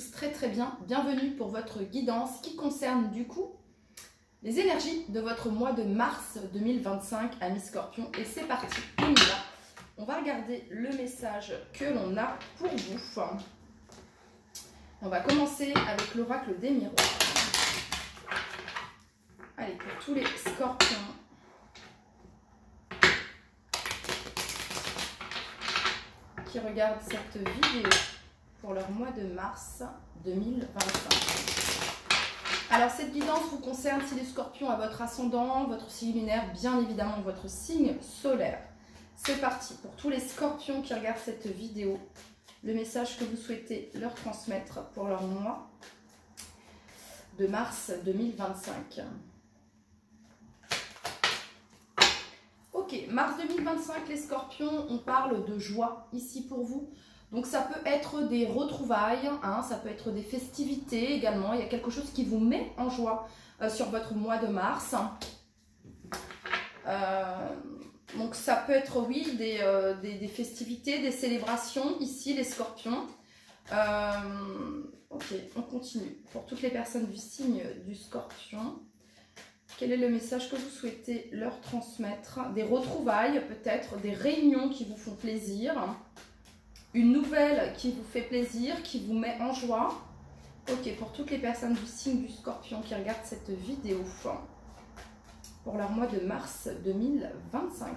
tous très très bien. Bienvenue pour votre guidance qui concerne du coup les énergies de votre mois de mars 2025 à mi-scorpion. Et c'est parti, on y va. On va regarder le message que l'on a pour vous. On va commencer avec l'oracle des miroirs. Allez, pour tous les scorpions. Qui regardent cette vidéo pour leur mois de mars 2025. Alors cette guidance vous concerne si les scorpions à votre ascendant, votre signe lunaire, bien évidemment votre signe solaire. C'est parti pour tous les scorpions qui regardent cette vidéo, le message que vous souhaitez leur transmettre pour leur mois de mars 2025. Ok, mars 2025, les scorpions, on parle de joie ici pour vous. Donc ça peut être des retrouvailles, hein, ça peut être des festivités également. Il y a quelque chose qui vous met en joie sur votre mois de mars. Donc ça peut être, oui, des festivités, des célébrations ici, les scorpions. Ok, on continue. Pour toutes les personnes du signe du scorpion. Quel est le message que vous souhaitez leur transmettre? Des retrouvailles, peut-être, des réunions qui vous font plaisir, une nouvelle qui vous fait plaisir, qui vous met en joie. Ok, pour toutes les personnes du signe du scorpion qui regardent cette vidéo pour leur mois de mars 2025.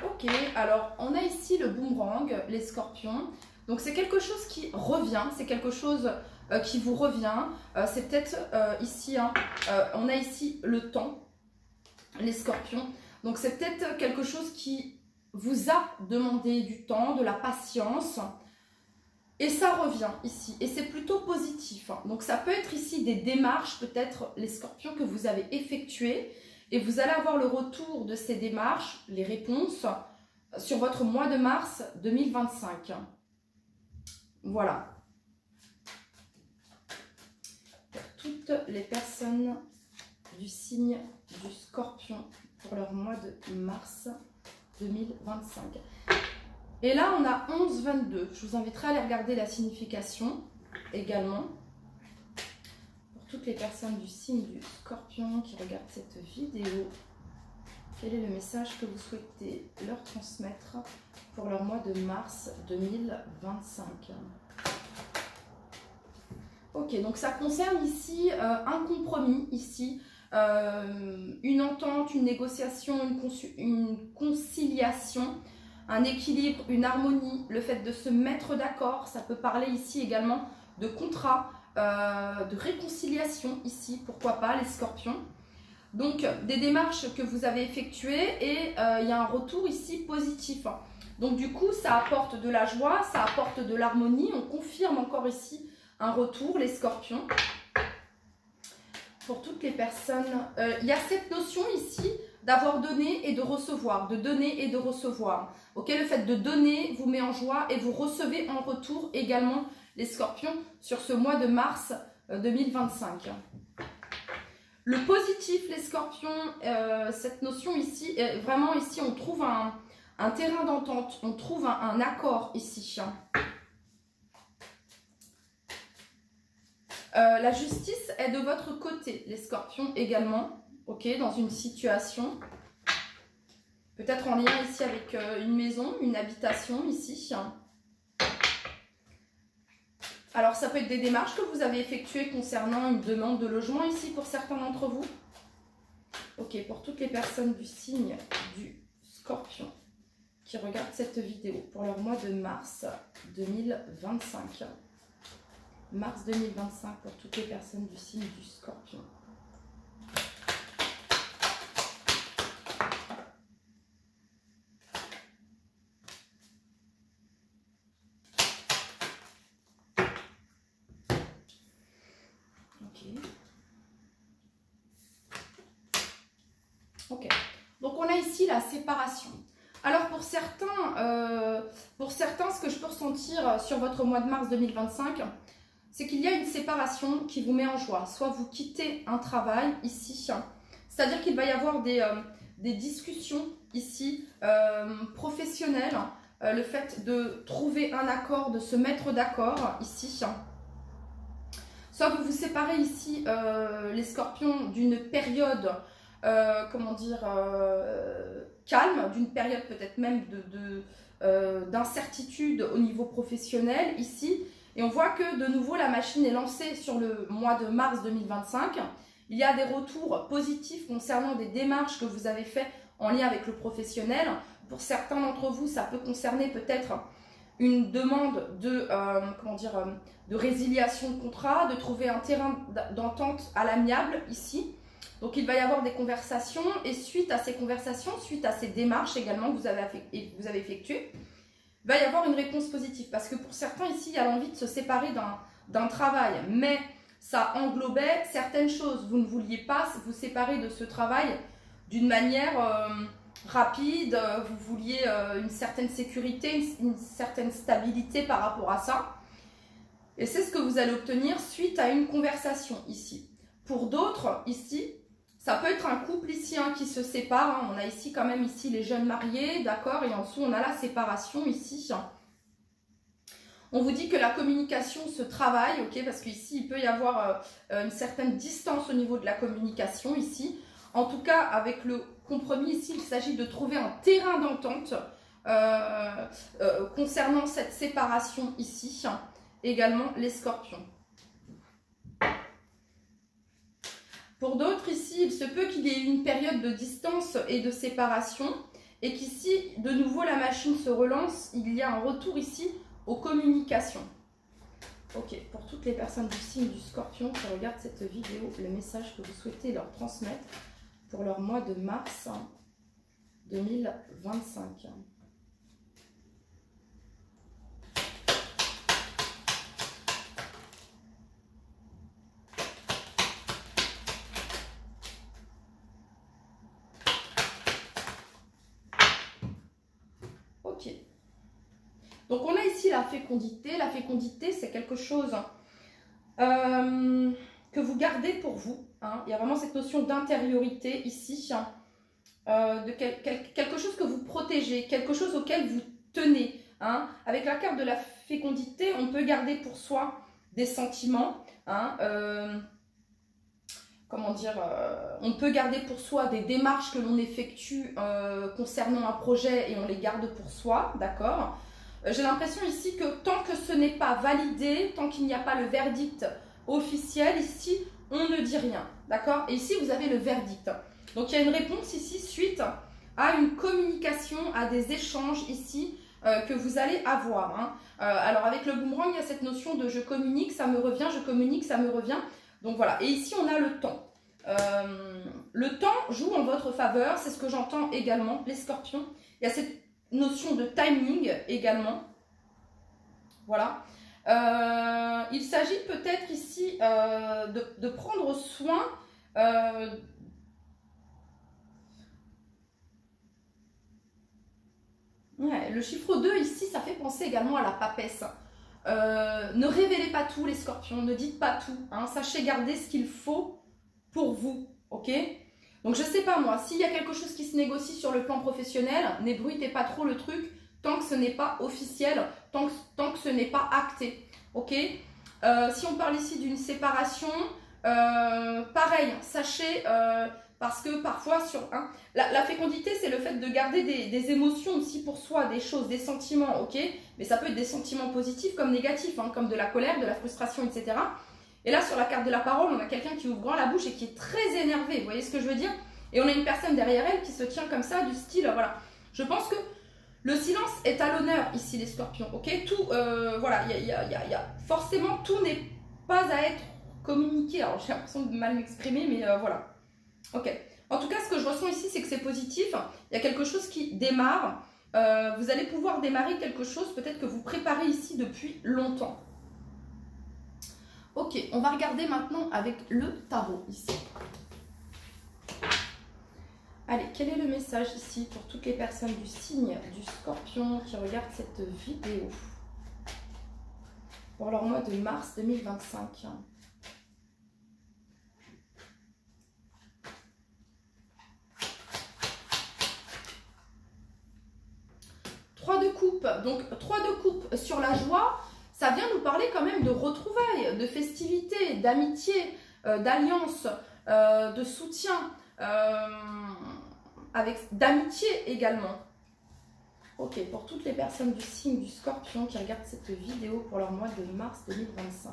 Ok, alors on a ici le boomerang, les scorpions. Donc c'est quelque chose qui revient, c'est quelque chose qui vous revient. C'est peut-être ici, hein, on a ici le temps, les scorpions. Donc c'est peut-être quelque chose qui vous a demandé du temps, de la patience. Et ça revient ici. Et c'est plutôt positif. Donc ça peut être ici des démarches, peut-être les scorpions que vous avez effectuées. Et vous allez avoir le retour de ces démarches, les réponses, sur votre mois de mars 2025. Voilà. Toutes les personnes du signe du scorpion pour leur mois de mars 2025. Et là, on a 11-22. Je vous inviterai à aller regarder la signification également. Pour toutes les personnes du signe du scorpion qui regardent cette vidéo, quel est le message que vous souhaitez leur transmettre pour leur mois de mars 2025? Ok, donc ça concerne ici un compromis, ici, une entente, une négociation, une conciliation, un équilibre, une harmonie, le fait de se mettre d'accord. Ça peut parler ici également de contrat, de réconciliation ici, pourquoi pas les scorpions. Donc des démarches que vous avez effectuées et il y a un retour ici positif. Donc du coup ça apporte de la joie, ça apporte de l'harmonie, on confirme encore ici un retour, les scorpions. Pour toutes les personnes, il y a cette notion ici d'avoir donné et de recevoir, de donner et de recevoir. Ok, le fait de donner vous met en joie et vous recevez en retour également les scorpions sur ce mois de mars 2025. Le positif, les scorpions, cette notion ici, vraiment ici on trouve un terrain d'entente, on trouve un accord ici. La justice est de votre côté, les scorpions également, ok, dans une situation, peut-être en lien ici avec une maison, une habitation ici. Alors ça peut être des démarches que vous avez effectuées concernant une demande de logement ici pour certains d'entre vous. Ok, pour toutes les personnes du signe du scorpion qui regardent cette vidéo pour leur mois de mars 2025. Mars 2025 pour toutes les personnes du signe du scorpion. Ok. Donc on a ici la séparation. Alors pour certains, ce que je peux ressentir sur votre mois de mars 2025, c'est qu'il y a une séparation qui vous met en joie. Soit vous quittez un travail ici, c'est-à-dire qu'il va y avoir des discussions ici professionnelles le fait de trouver un accord, de se mettre d'accord ici. Soit vous vous séparez ici, les scorpions, d'une période, comment dire, calme, d'une période peut-être même d'incertitude au niveau professionnel ici. Et on voit que de nouveau la machine est lancée sur le mois de mars 2025. Il y a des retours positifs concernant des démarches que vous avez faites en lien avec le professionnel. Pour certains d'entre vous, ça peut concerner peut-être une demande de, de résiliation de contrat, de trouver un terrain d'entente à l'amiable ici. Donc il va y avoir des conversations et suite à ces conversations, suite à ces démarches également que vous avez effectuées, il va y avoir une réponse positive. Parce que pour certains ici, il y a l'envie de se séparer d'un travail, mais ça englobait certaines choses. Vous ne vouliez pas vous séparer de ce travail d'une manière rapide, vous vouliez une certaine sécurité, une certaine stabilité par rapport à ça. Et c'est ce que vous allez obtenir suite à une conversation ici. Pour d'autres, ici, ça peut être un couple ici qui se sépare. On a ici quand même ici les jeunes mariés, d'accord, et en dessous on a la séparation ici. On vous dit que la communication se travaille, ok, parce qu'ici il peut y avoir une certaine distance au niveau de la communication ici. En tout cas, avec le compromis ici, il s'agit de trouver un terrain d'entente concernant cette séparation ici. Également les scorpions. Pour d'autres ici, il se peut qu'il y ait une période de distance et de séparation et qu'ici, de nouveau, la machine se relance. Il y a un retour ici aux communications. Ok, pour toutes les personnes du signe du scorpion qui regardent cette vidéo, le message que vous souhaitez leur transmettre pour leur mois de mars 2025. Ok. Donc on a ici la fécondité. La fécondité, c'est quelque chose que vous gardez pour vous. Il y a vraiment cette notion d'intériorité ici, de quelque chose que vous protégez, quelque chose auquel vous tenez. Avec la carte de la fécondité, on peut garder pour soi des sentiments. Comment dire, on peut garder pour soi des démarches que l'on effectue concernant un projet et on les garde pour soi, d'accord. J'ai l'impression ici que tant que ce n'est pas validé, tant qu'il n'y a pas le verdict officiel, ici, on ne dit rien, d'accord. Et ici, vous avez le verdict. Donc, il y a une réponse ici suite à une communication, à des échanges ici que vous allez avoir. Alors, avec le boomerang, il y a cette notion de je communique, ça me revient, je communique, ça me revient. Donc voilà, et ici on a le temps. Le temps joue en votre faveur, c'est ce que j'entends également, les scorpions. Il y a cette notion de timing également. Voilà. Il s'agit peut-être ici de prendre soin le chiffre 2 ici, ça fait penser également à la papesse. Ne révélez pas tout les scorpions, ne dites pas tout, sachez garder ce qu'il faut pour vous, ok. Donc je sais pas moi, s'il y a quelque chose qui se négocie sur le plan professionnel, n'ébruitez pas trop le truc tant que ce n'est pas officiel, tant que ce n'est pas acté, ok. Si on parle ici d'une séparation, pareil, sachez, parce que parfois la fécondité c'est le fait de garder des émotions aussi pour soi, des choses, des sentiments, ok. Mais ça peut être des sentiments positifs comme négatifs, comme de la colère, de la frustration, etc. Et là sur la carte de la parole, on a quelqu'un qui ouvre grand la bouche et qui est très énervé, vous voyez ce que je veux dire. Et on a une personne derrière elle qui se tient comme ça, du style, voilà. Je pense que le silence est à l'honneur ici les scorpions, ok. Tout, voilà, forcément tout n'est pas à être communiqué. Alors j'ai l'impression de mal m'exprimer, mais voilà. Ok. En tout cas, ce que je ressens ici, c'est que c'est positif. Il y a quelque chose qui démarre. Vous allez pouvoir démarrer quelque chose, peut-être que vous préparez ici depuis longtemps. Ok, on va regarder maintenant avec le tarot ici. Allez, quel est le message ici pour toutes les personnes du signe du scorpion qui regardent cette vidéo pour leur mois de mars 2025? Trois de coupe, Donc 3 de coupe sur la joie, ça vient nous parler quand même de retrouvailles, de festivités, d'amitié, d'alliance, de soutien, d'amitié également. Ok, pour toutes les personnes du signe du Scorpion qui regardent cette vidéo pour leur mois de mars 2025.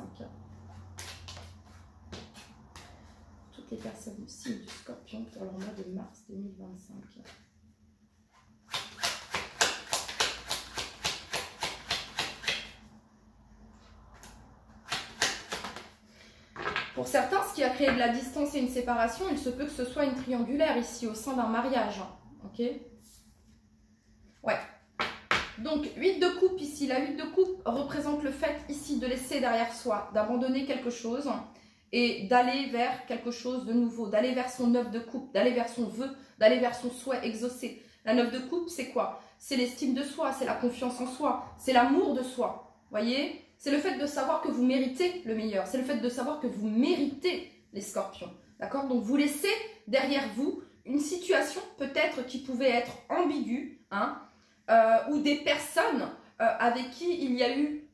Toutes les personnes du signe du Scorpion pour leur mois de mars 2025. Pour certains, ce qui a créé de la distance et une séparation, il se peut que ce soit une triangulaire ici au sein d'un mariage. Ok? Ouais. Donc, 8 de coupe ici. La 8 de coupe représente le fait ici de laisser derrière soi, d'abandonner quelque chose et d'aller vers quelque chose de nouveau, d'aller vers son 9 de coupe, d'aller vers son vœu, d'aller vers son souhait exaucé. La 9 de coupe, c'est quoi? C'est l'estime de soi, c'est la confiance en soi, c'est l'amour de soi. Voyez? C'est le fait de savoir que vous méritez le meilleur. C'est le fait de savoir que vous méritez les scorpions. D'accord? Donc, vous laissez derrière vous une situation peut-être qui pouvait être ambiguë, hein, ou des personnes avec qui il y a eu,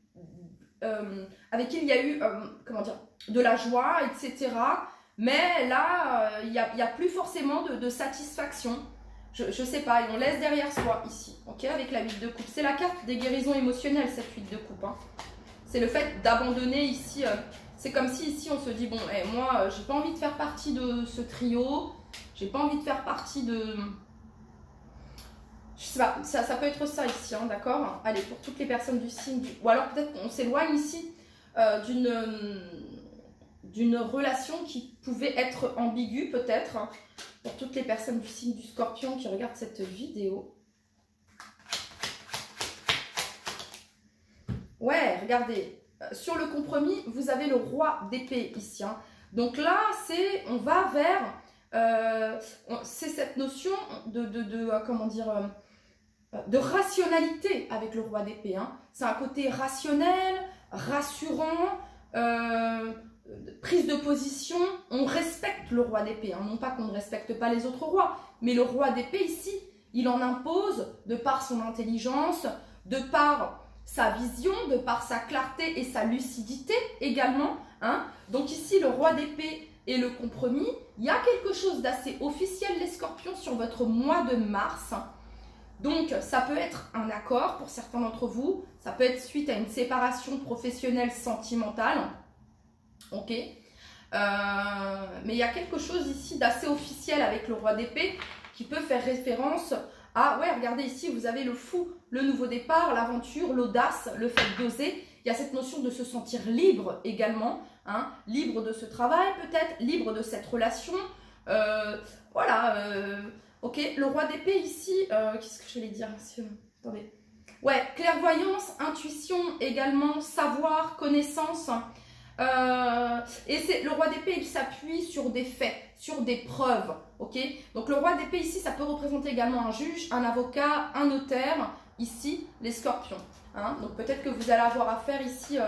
comment dire, de la joie, etc. Mais là, il n'y a plus forcément de satisfaction. Je ne sais pas, et on laisse derrière soi ici, ok, avec la 8 de coupe. C'est la carte des guérisons émotionnelles, cette 8 de coupe. Hein. C'est le fait d'abandonner ici. C'est comme si ici on se dit, bon, moi, j'ai pas envie de faire partie de ce trio. J'ai pas envie de faire partie de... Je sais pas, ça peut être ça ici, hein, d'accord? Allez, pour toutes les personnes du signe... Ou alors peut-être qu'on s'éloigne ici d'une relation qui pouvait être ambiguë, peut-être. Hein, pour toutes les personnes du signe du Scorpion qui regardent cette vidéo. Ouais, regardez. Sur le compromis, vous avez le roi d'épée ici. Hein. Donc là, on va vers... c'est cette notion comment dire... de rationalité avec le roi d'épée. Hein. C'est un côté rationnel, rassurant, prise de position. On respecte le roi d'épée. Hein. Non pas qu'on ne respecte pas les autres rois, mais le roi d'épée ici, il en impose de par son intelligence, de par sa vision, de par sa clarté et sa lucidité également. Hein. Donc ici, le roi d'épée et le compromis, il y a quelque chose d'assez officiel, les scorpions, sur votre mois de mars. Donc, ça peut être un accord pour certains d'entre vous. Ça peut être suite à une séparation professionnelle sentimentale. Ok. Mais il y a quelque chose ici d'assez officiel avec le roi d'épée qui peut faire référence à... Ouais, regardez ici, vous avez le fou, le nouveau départ, l'aventure, l'audace, le fait d'oser. Il y a cette notion de se sentir libre également. Hein, libre de ce travail peut-être, libre de cette relation. Voilà... Ok, le roi d'épée ici, qu'est-ce que je vais dire? Attendez. Ouais, clairvoyance, intuition également, savoir, connaissance. Et le roi d'épée, il s'appuie sur des faits, sur des preuves. Ok, donc le roi d'épée ici, ça peut représenter également un juge, un avocat, un notaire. Ici, les scorpions. Hein, donc peut-être que vous allez avoir affaire ici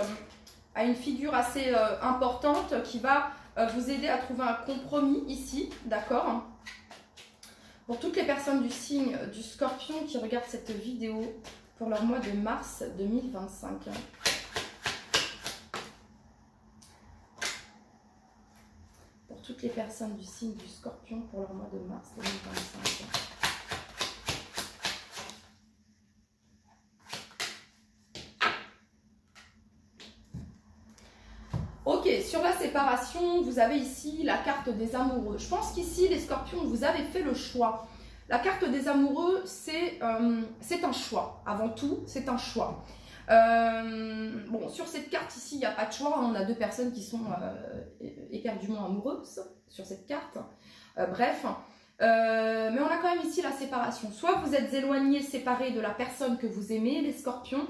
à une figure assez importante qui va vous aider à trouver un compromis ici. D'accord? Pour toutes les personnes du signe du Scorpion qui regardent cette vidéo pour leur mois de mars 2025. Pour toutes les personnes du signe du Scorpion pour leur mois de mars 2025. Ok, sur la séparation, vous avez ici la carte des amoureux. Je pense qu'ici, les scorpions, vous avez fait le choix. La carte des amoureux, c'est un choix. Avant tout, c'est un choix. Bon, sur cette carte ici, il n'y a pas de choix. On a deux personnes qui sont éperdument amoureuses sur cette carte. Bref. Mais on a quand même ici la séparation. Soit vous êtes éloigné, séparé de la personne que vous aimez, les scorpions.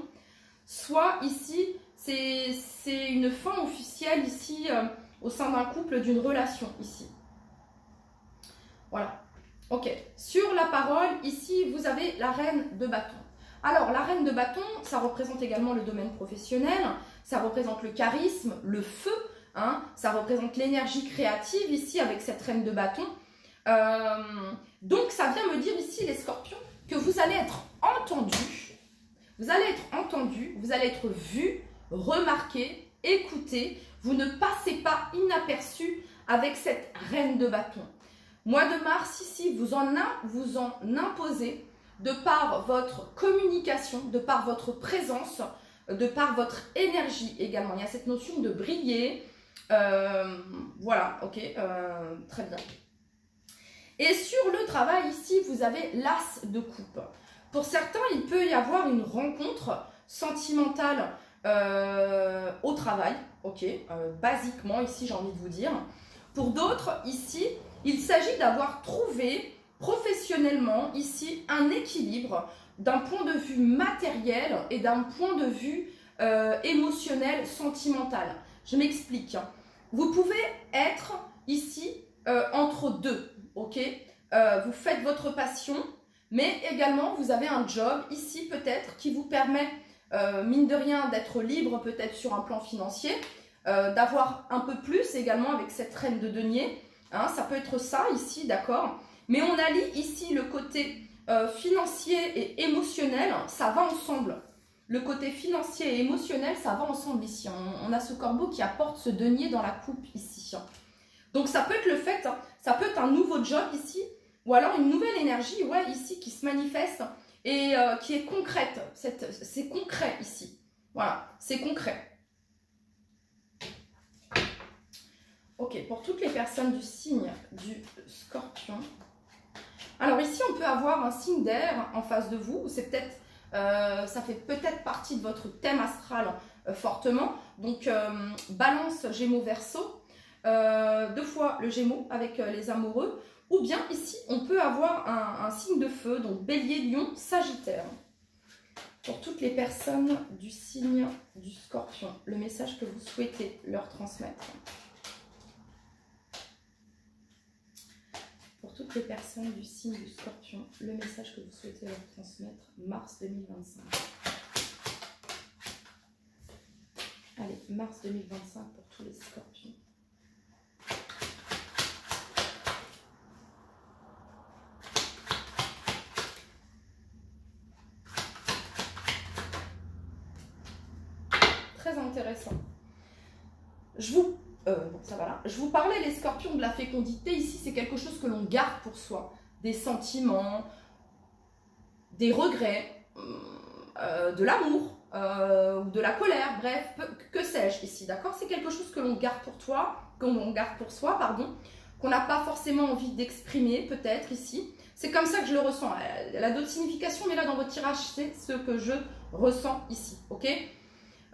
Soit ici... C'est une fin officielle ici au sein d'un couple, d'une relation ici. Voilà. Ok. Sur la parole, ici, vous avez la reine de bâton. Alors, la reine de bâton, ça représente également le domaine professionnel. Ça représente le charisme, le feu. Hein, ça représente l'énergie créative ici avec cette reine de bâton. Donc, ça vient me dire ici, les scorpions, que vous allez être entendus. Vous allez être entendu, vous allez être vu, remarqué, écouté. Vous ne passez pas inaperçu avec cette reine de bâton. Mois de mars, ici, vous en imposez de par votre communication, de par votre présence, de par votre énergie également. Il y a cette notion de briller. Voilà, ok, très bien. Et sur le travail, ici, vous avez l'as de coupe. Pour certains, il peut y avoir une rencontre sentimentale au travail, ok, basiquement, ici, j'ai envie de vous dire. Pour d'autres, ici, il s'agit d'avoir trouvé professionnellement, ici, un équilibre d'un point de vue matériel et d'un point de vue émotionnel, sentimental. Je m'explique. Vous pouvez être ici entre deux, ok. Vous faites votre passion, mais également vous avez un job ici peut-être qui vous permet, mine de rien, d'être libre peut-être sur un plan financier, d'avoir un peu plus également avec cette reine de denier. Hein, ça peut être ça ici, d'accord. Mais on allie ici le côté financier et émotionnel, ça va ensemble. Le côté financier et émotionnel, ça va ensemble ici. On a ce corbeau qui apporte ce denier dans la coupe ici. Donc ça peut être le fait, ça peut être un nouveau job ici, ou alors une nouvelle énergie, ouais, ici, qui se manifeste et qui est concrète. C'est concret ici. Voilà, c'est concret. Ok, pour toutes les personnes du signe du Scorpion. Alors ici, on peut avoir un signe d'air en face de vous. C'est peut-être, ça fait peut-être partie de votre thème astral fortement. Donc, Balance, Gémeaux, Verseau. 2 fois le Gémeaux avec les amoureux. Ou bien ici, on peut avoir un signe de feu. Donc, Bélier, Lion, Sagittaire. Pour toutes les personnes du signe du Scorpion, le message que vous souhaitez leur transmettre. Pour toutes les personnes du signe du Scorpion, le message que vous souhaitez leur transmettre, mars 2025. Allez, mars 2025 pour tous les Scorpions. Très intéressant. Ça va là. Je vous parlais, les Scorpions, de la fécondité. Ici, c'est quelque chose que l'on garde pour soi. Des sentiments, des regrets, de l'amour, ou de la colère, bref, que sais-je ici, d'accord? C'est quelque chose que l'on garde pour soi, pardon, qu'on n'a pas forcément envie d'exprimer, peut-être, ici. C'est comme ça que je le ressens. Elle a d'autres significations, mais là, dans votre tirage, c'est ce que je ressens ici, ok?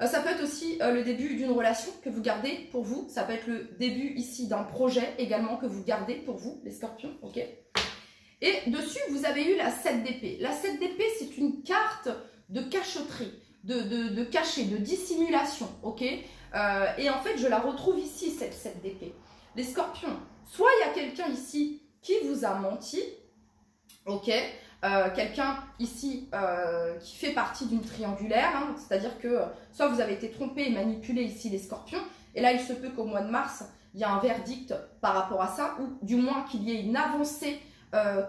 Ça peut être aussi le début d'une relation que vous gardez pour vous. Ça peut être le début ici d'un projet également que vous gardez pour vous, les Scorpions. Ok. Et dessus, vous avez eu la 7 d'épée. La 7 d'épée, c'est une carte de cachotterie, de cachet, de dissimulation. Ok. Et en fait, je la retrouve ici, cette 7 d'épée. Les Scorpions, soit il y a quelqu'un ici qui vous a menti. Ok. Quelqu'un ici qui fait partie d'une triangulaire, hein, c'est-à-dire que soit vous avez été trompé et manipulé ici les Scorpions, et là il se peut qu'au mois de mars, il y a un verdict par rapport à ça, ou du moins qu'il y ait une avancée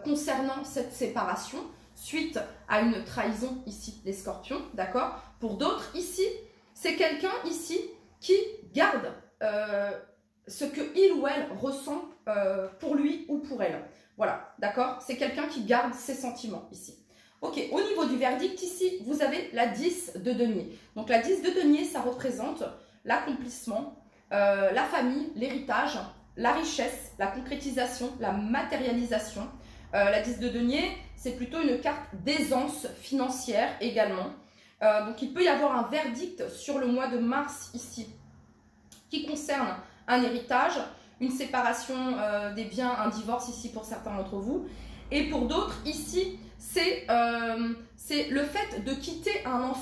concernant cette séparation, suite à une trahison ici les Scorpions, d'accord? Pour d'autres ici, c'est quelqu'un ici qui garde ce que il ou elle ressent pour lui ou pour elle. Voilà, d'accord? C'est quelqu'un qui garde ses sentiments ici. Ok, au niveau du verdict, ici, vous avez la 10 de denier. Donc la 10 de denier, ça représente l'accomplissement, la famille, l'héritage, la richesse, la concrétisation, la matérialisation. La 10 de denier, c'est plutôt une carte d'aisance financière également. Donc il peut y avoir un verdict sur le mois de mars ici qui concerne un héritage, une séparation des biens, un divorce ici pour certains d'entre vous. Et pour d'autres, ici, c'est le fait de quitter un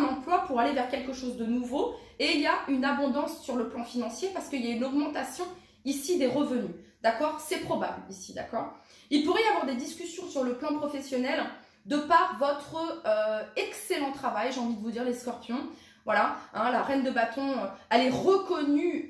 emploi pour aller vers quelque chose de nouveau. Et il y a une abondance sur le plan financier parce qu'il y a une augmentation ici des revenus. D'accord? C'est probable ici, d'accord? Il pourrait y avoir des discussions sur le plan professionnel de par votre excellent travail, j'ai envie de vous dire, les Scorpions. Voilà, hein, la reine de bâton, elle est reconnue...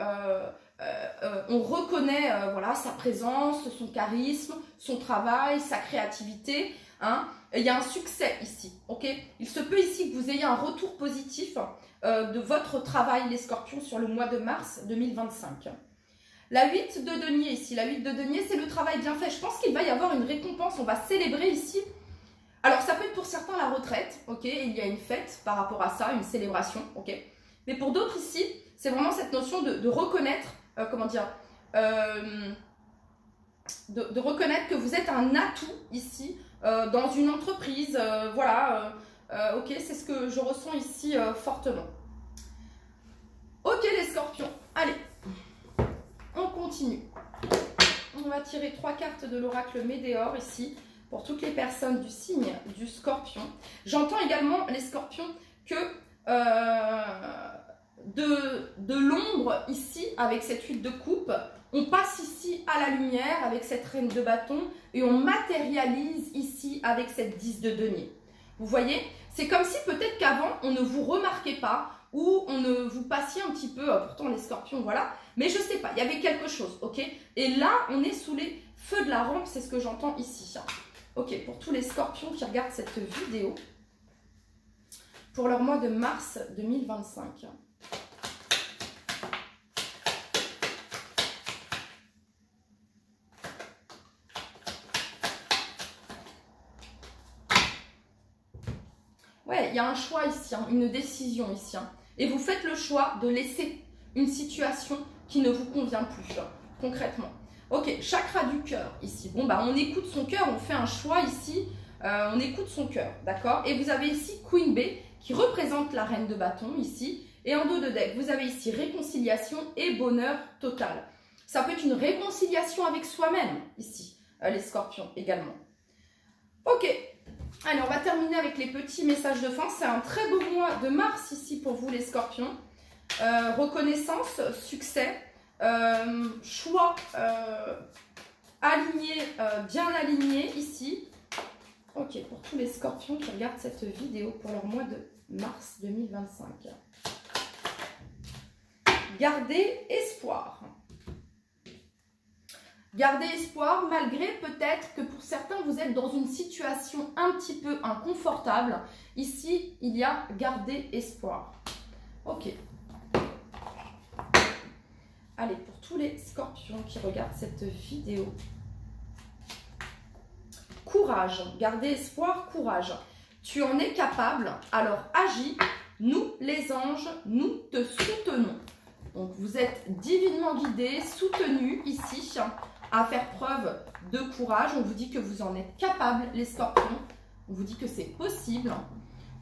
on reconnaît voilà, sa présence, son charisme, son travail, sa créativité. hein, il y a un succès ici, ok? Il se peut ici que vous ayez un retour positif de votre travail, les scorpions, sur le mois de mars 2025. La 8 de denier ici, la 8 de denier, c'est le travail bien fait. Je pense qu'il va y avoir une récompense, on va célébrer ici. Alors, ça peut être pour certains la retraite, ok? Il y a une fête par rapport à ça, une célébration, ok? Mais pour d'autres ici, c'est vraiment cette notion de reconnaître, comment dire, de reconnaître que vous êtes un atout ici, dans une entreprise, voilà, ok, c'est ce que je ressens ici fortement. Ok les scorpions, allez, on continue. On va tirer 3 cartes de l'oracle Médéor ici, pour toutes les personnes du signe du scorpion. J'entends également les scorpions que de l'ombre ici, avec cette 8 de coupe, on passe ici à la lumière avec cette reine de bâton et on matérialise ici avec cette 10 de denier. Vous voyez, c'est comme si peut-être qu'avant on ne vous remarquait pas ou on ne vous passiez un petit peu, pourtant les scorpions, voilà, mais je sais pas, il y avait quelque chose, ok? Et là, on est sous les feux de la rampe, c'est ce que j'entends ici. Ok, pour tous les scorpions qui regardent cette vidéo, pour leur mois de mars 2025. Ouais, il y a un choix ici, hein, une décision ici. Hein. Et vous faites le choix de laisser une situation qui ne vous convient plus, concrètement. Ok, chakra du cœur ici. Bon, bah on écoute son cœur, on fait un choix ici, on écoute son cœur, d'accord? Et vous avez ici Queen Bee qui représente la reine de bâton ici. Et en dos de deck, vous avez ici réconciliation et bonheur total. Ça peut être une réconciliation avec soi-même ici, les scorpions également. Ok. Allez, on va terminer avec les petits messages de fin. C'est un très beau mois de mars ici pour vous les scorpions. Reconnaissance, succès, choix aligné, bien aligné ici. Ok, pour tous les scorpions qui regardent cette vidéo pour leur mois de mars 2025. Gardez espoir. Gardez espoir malgré peut-être que pour certains vous êtes dans une situation un petit peu inconfortable. Ici, il y a gardez espoir. Ok. Allez, pour tous les scorpions qui regardent cette vidéo. Courage. Gardez espoir, courage. Tu en es capable, alors agis. Nous, les anges, nous te soutenons. Donc, vous êtes divinement guidés, soutenus ici à faire preuve de courage. On vous dit que vous en êtes capable, les scorpions. On vous dit que c'est possible.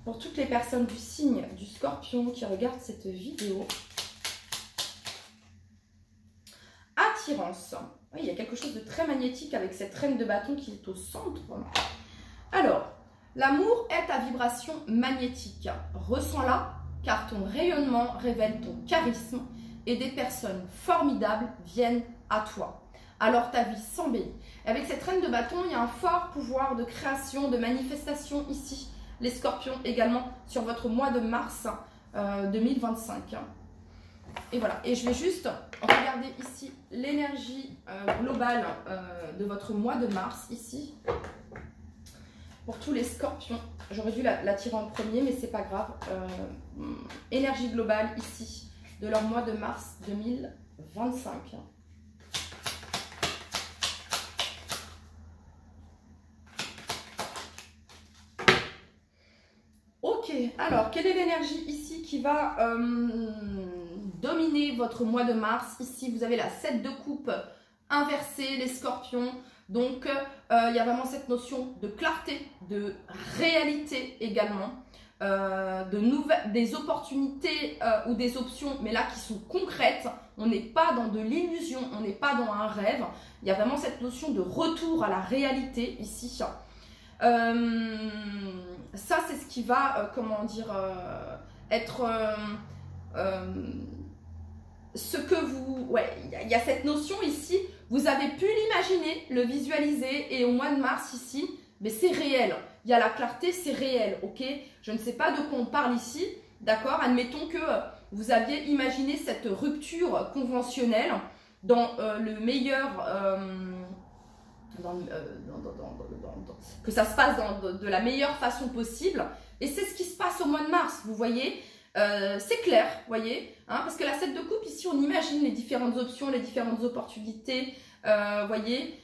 Pour toutes les personnes du signe du scorpion qui regardent cette vidéo. Attirance. Oui, il y a quelque chose de très magnétique avec cette reine de bâton qui est au centre. Alors, l'amour est ta vibration magnétique. Ressens-la car ton rayonnement révèle ton charisme et des personnes formidables viennent à toi. Alors ta vie s'embellit. Avec cette reine de bâton, il y a un fort pouvoir de création, de manifestation ici. Les scorpions également sur votre mois de mars 2025. Et voilà, et je vais juste regarder ici l'énergie globale de votre mois de mars ici. Pour tous les scorpions, j'aurais dû la tirer en premier, mais c'est pas grave. Énergie globale ici de leur mois de mars 2025. Ok, alors quelle est l'énergie ici qui va dominer votre mois de mars? Ici, vous avez la 7 de coupe inversée, les scorpions. Donc, il y a vraiment cette notion de clarté, de réalité également, des opportunités ou des options, mais là qui sont concrètes. On n'est pas dans de l'illusion, on n'est pas dans un rêve. Il y a vraiment cette notion de retour à la réalité ici. Ça, c'est ce qui va, comment dire, être ce que vous... Ouais, il y a cette notion ici, vous avez pu l'imaginer, le visualiser, et au mois de mars ici, mais c'est réel. Il y a la clarté, c'est réel, ok? Je ne sais pas de quoi on parle ici, d'accord? Admettons que vous aviez imaginé cette rupture conventionnelle dans le meilleur... que ça se passe de la meilleure façon possible. Et c'est ce qui se passe au mois de mars, vous voyez. C'est clair, vous voyez, hein, parce que la 7 de coupe, ici, on imagine les différentes options, les différentes opportunités, voyez.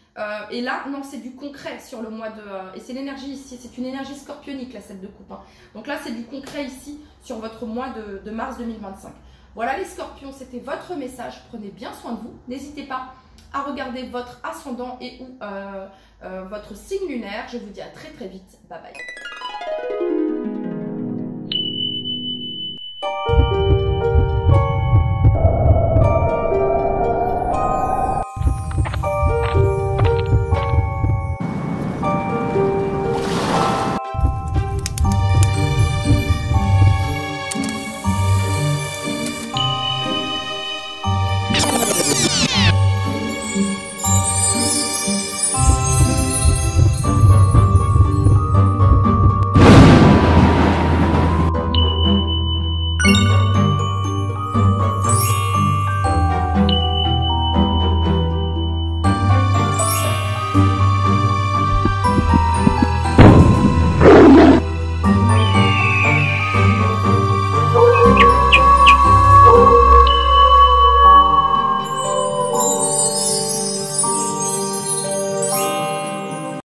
Et là, non, c'est du concret sur le mois de... et c'est l'énergie ici, c'est une énergie scorpionique, la 7 de coupe. Hein. Donc là, c'est du concret ici sur votre mois de mars 2025. Voilà les scorpions, c'était votre message. Prenez bien soin de vous. N'hésitez pas à regarder votre ascendant et ou votre signe lunaire. Je vous dis à très très vite. Bye bye.